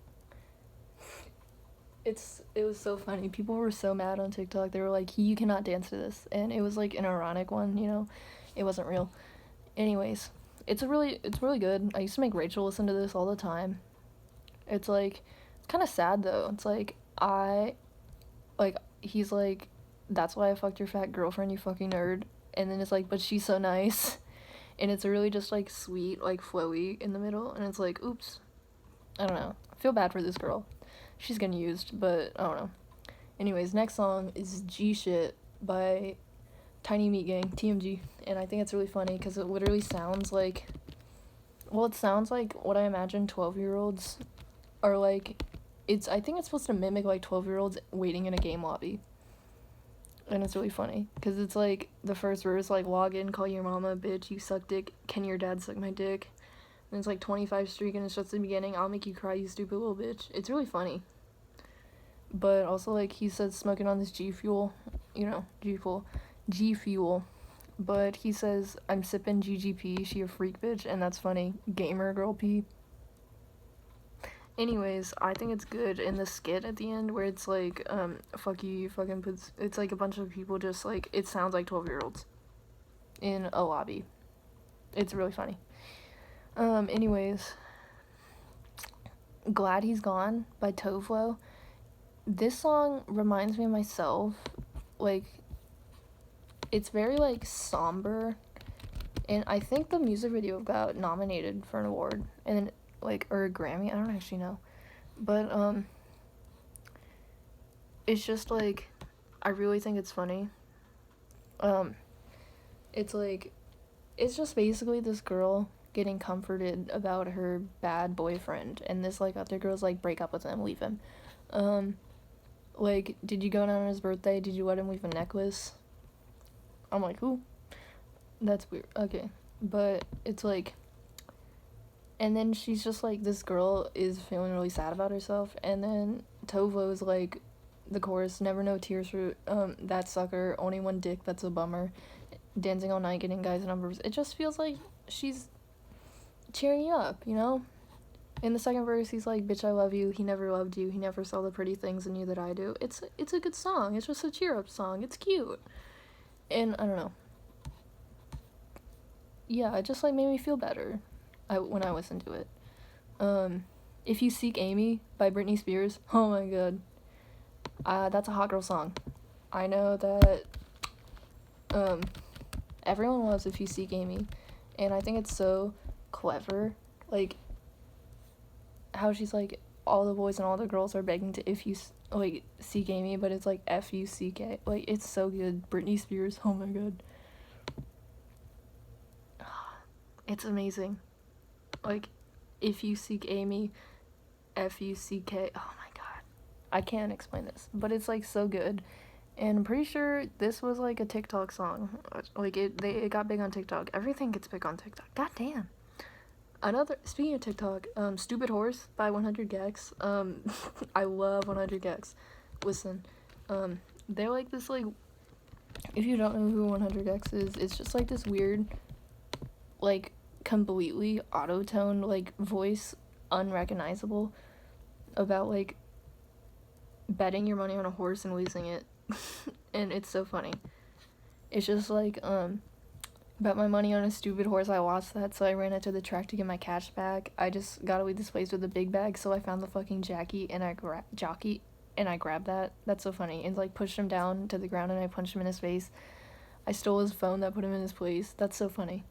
it was so funny. People were so mad on TikTok. They were like, you cannot dance to this. And it was, like, an ironic one, you know? It wasn't real. Anyways, it's really good. I used to make Rachel listen to this all the time. It's like, it's kind of sad though. It's like, he's like, that's why I fucked your fat girlfriend, you fucking nerd. And then it's like, but she's so nice. And it's really just like sweet, like flowy in the middle. And it's like, oops. I don't know. I feel bad for this girl. She's getting used, but I don't know. Anyways, next song is G Shit by Tiny Meat Gang, TMG. And I think it's really funny because it literally sounds like, well, it sounds like what I imagine 12-year-olds are like. I think it's supposed to mimic like 12-year-olds waiting in a game lobby. And it's really funny because it's like the first verse, like, log in, call your mama a bitch, you suck dick, can your dad suck my dick? And it's like 25 streak, and it's just the beginning, I'll make you cry, you stupid little bitch. It's really funny. But also, like, he says smoking on this G Fuel, you know, G Fuel. But he says, I'm sipping GGP, she a freak bitch, and that's funny. Gamer girl P. Anyways, I think it's good in the skit at the end where it's like, fuck you fucking puts, it's like a bunch of people just like, it sounds like 12-year-olds in a lobby. It's really funny. Anyways, Glad He's Gone by Tovlo. This song reminds me of myself. Like, it's very, like, somber. And I think the music video got nominated for an award. And then, like, or a Grammy. I don't actually know. But, it's just, like, I really think it's funny. It's, like, it's just basically this girl getting comforted about her bad boyfriend. And this, like, other girl's, like, break up with him, leave him. Like, did you go down on his birthday? Did you let him leave a necklace? I'm like, who? That's weird. Okay. But it's like, and then she's just like, this girl is feeling really sad about herself, and then Tovo is like, the chorus, never no tears for that sucker, only one dick, that's a bummer, dancing all night, getting guys' numbers. It just feels like she's cheering you up, you know? In the second verse, he's like, bitch, I love you, he never loved you, he never saw the pretty things in you that I do. It's a good song. It's just a cheer-up song. It's cute. And, I don't know. Yeah, it just, like, made me feel better when I listened to it. If You Seek Amy by Britney Spears, oh my god. That's a hot girl song. I know that, everyone loves If You Seek Amy, and I think it's so clever, like, how she's like, all the boys and all the girls are begging to if you like seek Amy, but it's like F-U-C-K. Like, it's so good. Britney Spears, oh my god, it's amazing. Like, if you seek Amy, F-U-C-K. Oh my god, I can't explain this, but it's like so good. And I'm pretty sure this was like a TikTok song. Like, it got big on TikTok. Everything gets big on TikTok. God damn. Another, speaking of TikTok, Stupid Horse by 100 Gex. I love 100 Gex. Listen, they're like this, like, if you don't know who 100 Gex is, it's just like this weird, like, completely auto-toned, like, voice, unrecognizable, about, like, betting your money on a horse and losing it. And it's so funny. It's just like, bet my money on a stupid horse, I lost that, so I ran it to the track to get my cash back. I just got away this place with a big bag, so I found the fucking jockey, and I grabbed that. That's so funny. And, like, pushed him down to the ground, and I punched him in his face. I stole his phone that put him in his place. That's so funny.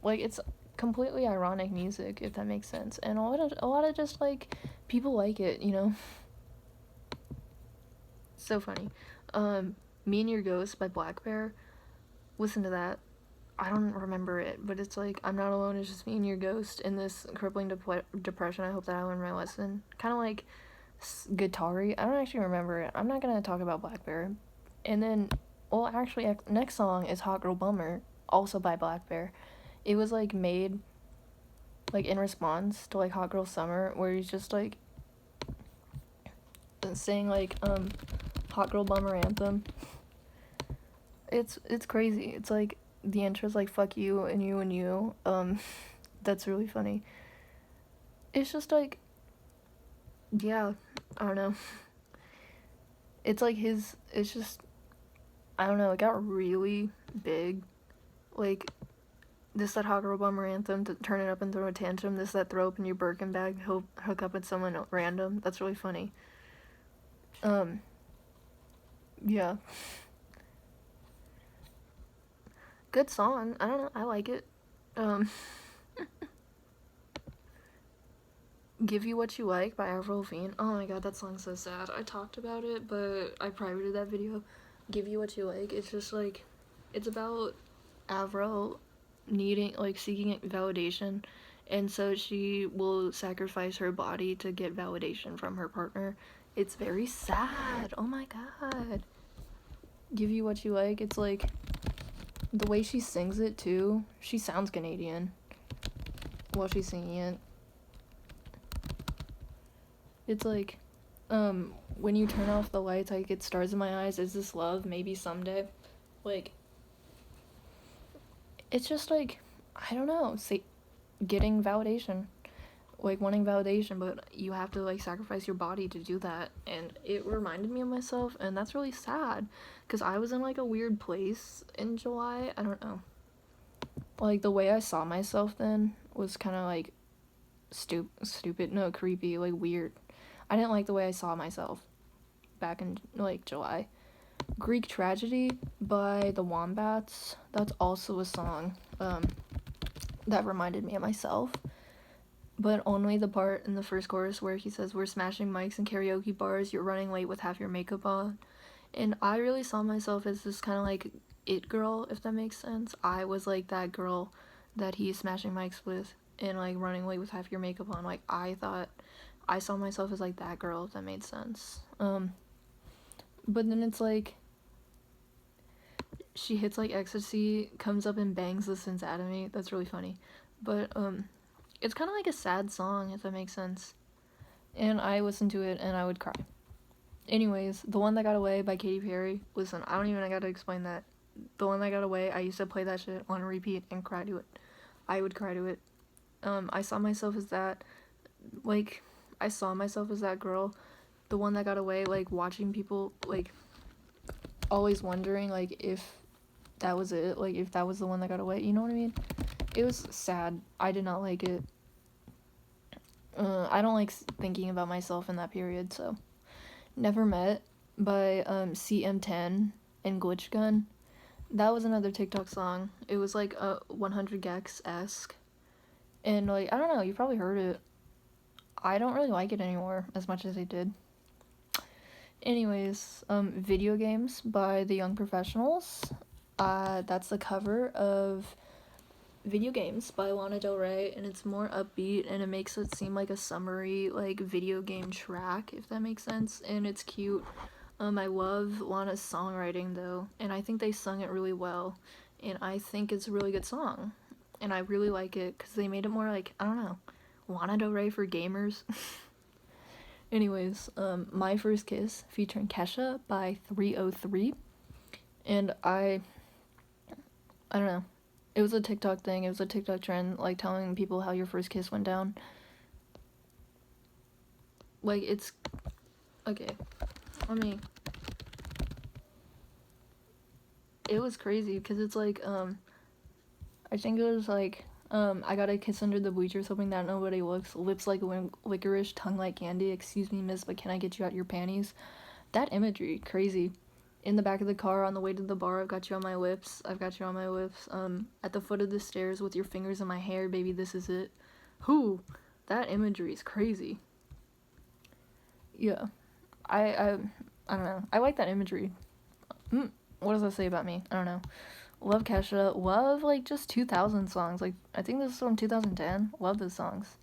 Like, it's completely ironic music, if that makes sense. And a lot of just, like, people like it, you know? So funny. Me and Your Ghost by Black Bear. Listen to that. I don't remember it, but it's like, I'm not alone, it's just me and your ghost in this crippling depression. I hope that I learned my lesson. Kind of like guitar-y. I don't actually remember it. I'm not gonna talk about Black Bear. And then, well, actually, next song is Hot Girl Bummer, also by Black Bear. It was, like, made, like, in response to, like, Hot Girl Summer, where he's just, like, saying, like, Hot Girl Bummer anthem. It's crazy. It's like, the intro's like, fuck you and you and you. That's really funny. It's just like, yeah, I don't know. It's like it's just, I don't know, it got really big. Like, this, that Hot Girl Bummer anthem, to turn it up and throw a tantrum. This, that throw up in your Birkin bag, hook up with someone random. That's really funny. Yeah. Good song. I don't know. I like it. Give You What You Like by Avril Lavigne. Oh my god, that song's so sad. I talked about it, but I privated that video. Give You What You Like. It's just like, it's about Avril needing, like, seeking validation, and so she will sacrifice her body to get validation from her partner. It's very sad. Oh my god. Give You What You Like. It's like, the way she sings it too, she sounds Canadian while she's singing it. It's like, when you turn off the lights, I get stars in my eyes, is this love, maybe someday? Like, it's just like, I don't know, say, getting validation, like wanting validation, but you have to like sacrifice your body to do that. And it reminded me of myself, and that's really sad because I was in like a weird place in July. I don't know. Like the way I saw myself then was kind of like stupid, no, creepy, like weird. I didn't like the way I saw myself back in like July. Greek Tragedy by the Wombats. That's also a song that reminded me of myself. But only the part in the first chorus where he says, "We're smashing mics in karaoke bars, you're running late with half your makeup on." And I really saw myself as this kind of like it girl, if that makes sense. I was like that girl that he's smashing mics with and like running late with half your makeup on. Like I thought I saw myself as like that girl, if that made sense. But then it's like she hits like ecstasy, comes up and bangs the sense out of me. That's really funny. But it's kind of like a sad song, if that makes sense. And I listened to it and I would cry. Anyways, The One That Got Away by Katy Perry. Listen, I don't even gotta explain that. The One That Got Away, I used to play that shit on repeat and cry to it. I would cry to it. I saw myself as that, like, I saw myself as that girl, the one that got away, like, watching people, like, always wondering, like, if that was it, like, if that was the one that got away, you know what I mean? It was sad. I did not like it. I don't like thinking about myself in that period, so. Never Met by CM10 and Glitch Gun. That was another TikTok song. It was like a 100 Gex-esque. And like, I don't know, you probably heard it. I don't really like it anymore as much as I did. Anyways, Video Games by The Young Professionals. That's the cover of Video Games by Lana Del Rey, and it's more upbeat, and it makes it seem like a summery, like, video game track, if that makes sense, and it's cute. I love Lana's songwriting, though, and I think they sung it really well, and I think it's a really good song, and I really like it, because they made it more, like, I don't know, Lana Del Rey for gamers. Anyways, My First Kiss, featuring Kesha by 303, and I don't know. It was a TikTok thing. It was a TikTok trend, like, telling people how your first kiss went down. Like, it's... Okay. It was crazy, because it's, like, I think it was, like, I got a kiss under the bleachers, hoping that nobody looks. Lips like licorice, tongue like candy. Excuse me, miss, but can I get you out your panties? That imagery, crazy. In the back of the car on the way to the bar, I've got you on my lips. At the foot of the stairs with your fingers in my hair, baby, this is it. That imagery is crazy. Yeah. I don't know. I like that imagery. What does that say about me? I don't know. Love Kesha. Love, like, just 2000 songs. Like, I think this is from 2010. Love those songs.